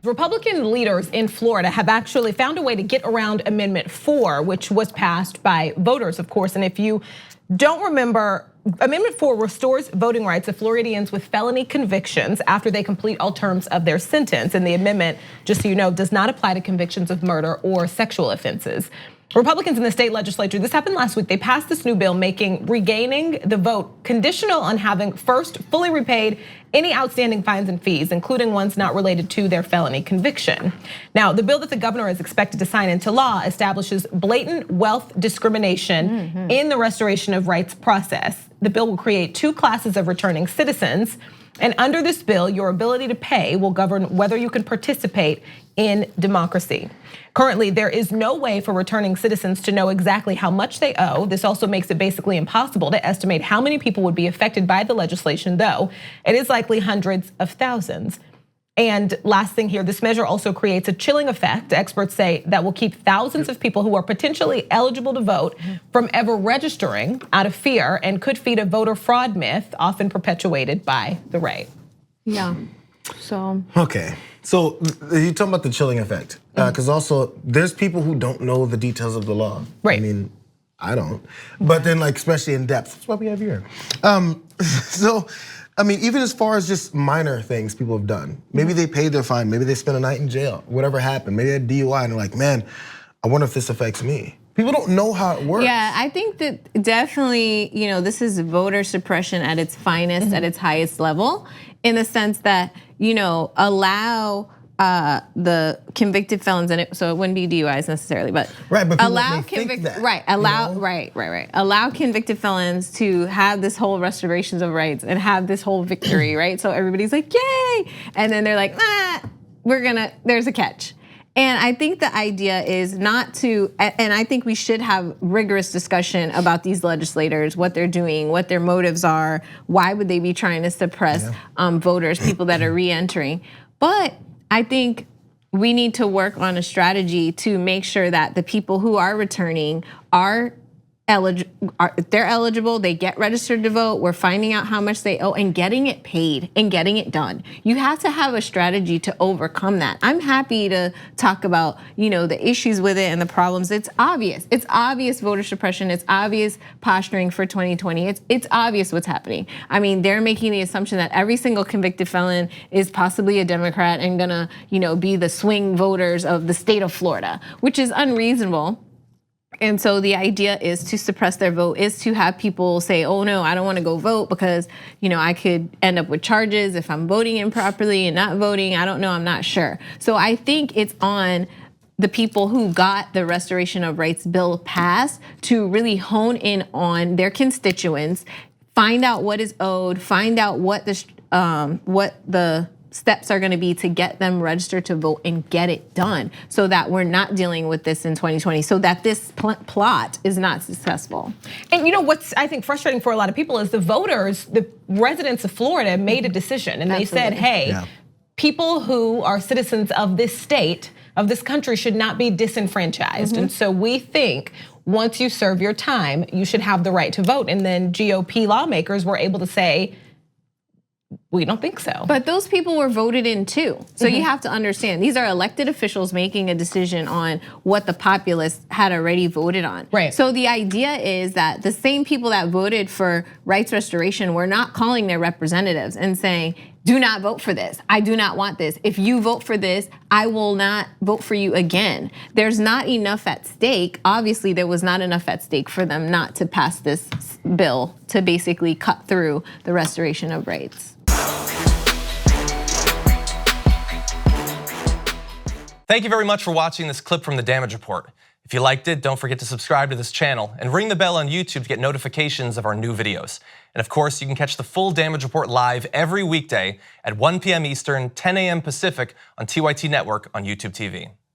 Republican leaders in Florida have actually found a way to get around Amendment 4, which was passed by voters, of course. And if you don't remember, Amendment 4 restores voting rights of Floridians with felony convictions after they complete all terms of their sentence. And the amendment, just so you know, does not apply to convictions of murder or sexual offenses. Republicans in the state legislature, this happened last week, they passed this new bill making regaining the vote conditional on having first fully repaid any outstanding fines and fees, including ones not related to their felony conviction. Now, the bill that the governor is expected to sign into law establishes blatant wealth discrimination in the restoration of rights process. The bill will create two classes of returning citizens. And under this bill, your ability to pay will govern whether you can participate in democracy. Currently, there is no way for returning citizens to know exactly how much they owe. This also makes it basically impossible to estimate how many people would be affected by the legislation, though it is likely hundreds of thousands. And last thing here, this measure also creates a chilling effect, experts say, that will keep thousands of people who are potentially eligible to vote from ever registering out of fear, and could feed a voter fraud myth often perpetuated by the right. Yeah, so. Okay, so you talking about the chilling effect, because also there's people who don't know the details of the law. Right. I mean, I don't, but then like especially in depth, that's why we have you here. So, I mean, even as far as just minor things people have done. Maybe they paid their fine, maybe they spent a night in jail, whatever happened. Maybe they had DUI and they're like, man, I wonder if this affects me. People don't know how it works. Yeah, I think that definitely, this is voter suppression at its finest, at its highest level, in the sense that, allow the convicted felons in it, so it wouldn't be DUIs necessarily, but right, but allow right, allow convicted felons to have this whole restorations of rights and have this whole victory, right? So everybody's like, yay, and then they're like, there's a catch. And I think the idea is not to, and I think we should have rigorous discussion about these legislators, what they're doing, what their motives are, why would they be trying to suppress voters, people that are re-entering. But I think we need to work on a strategy to make sure that the people who are returning are they're eligible, they get registered to vote, we're finding out how much they owe and getting it paid and getting it done. You have to have a strategy to overcome that. I'm happy to talk about, the issues with it and the problems. It's obvious voter suppression, it's obvious posturing for 2020. It's obvious what's happening. I mean, they're making the assumption that every single convicted felon is possibly a Democrat and gonna, be the swing voters of the state of Florida, which is unreasonable. And so the idea is to suppress their vote, is to have people say, oh no, I don't wanna go vote because I could end up with charges if I'm voting improperly and not voting, I don't know, I'm not sure. So I think it's on the people who got the Restoration of Rights bill passed to really hone in on their constituents, find out what is owed, find out what the steps are gonna be to get them registered to vote and get it done so that we're not dealing with this in 2020, so that this plot is not successful. And what's I think frustrating for a lot of people is the voters, the residents of Florida made a decision and they said, hey, people who are citizens of this state, of this country should not be disenfranchised. And so we think once you serve your time, you should have the right to vote. And then GOP lawmakers were able to say, we don't think so. But those people were voted in too. So you have to understand, these are elected officials making a decision on what the populace had already voted on. Right. So the idea is that the same people that voted for rights restoration were not calling their representatives and saying, do not vote for this. I do not want this. If you vote for this, I will not vote for you again. There's not enough at stake. Obviously, there was not enough at stake for them not to pass this bill to basically cut through the restoration of rights. Thank you very much for watching this clip from The Damage Report. If you liked it, don't forget to subscribe to this channel and ring the bell on YouTube to get notifications of our new videos. And of course, you can catch the full Damage Report live every weekday at 1 p.m. Eastern, 10 a.m. Pacific on TYT Network on YouTube TV.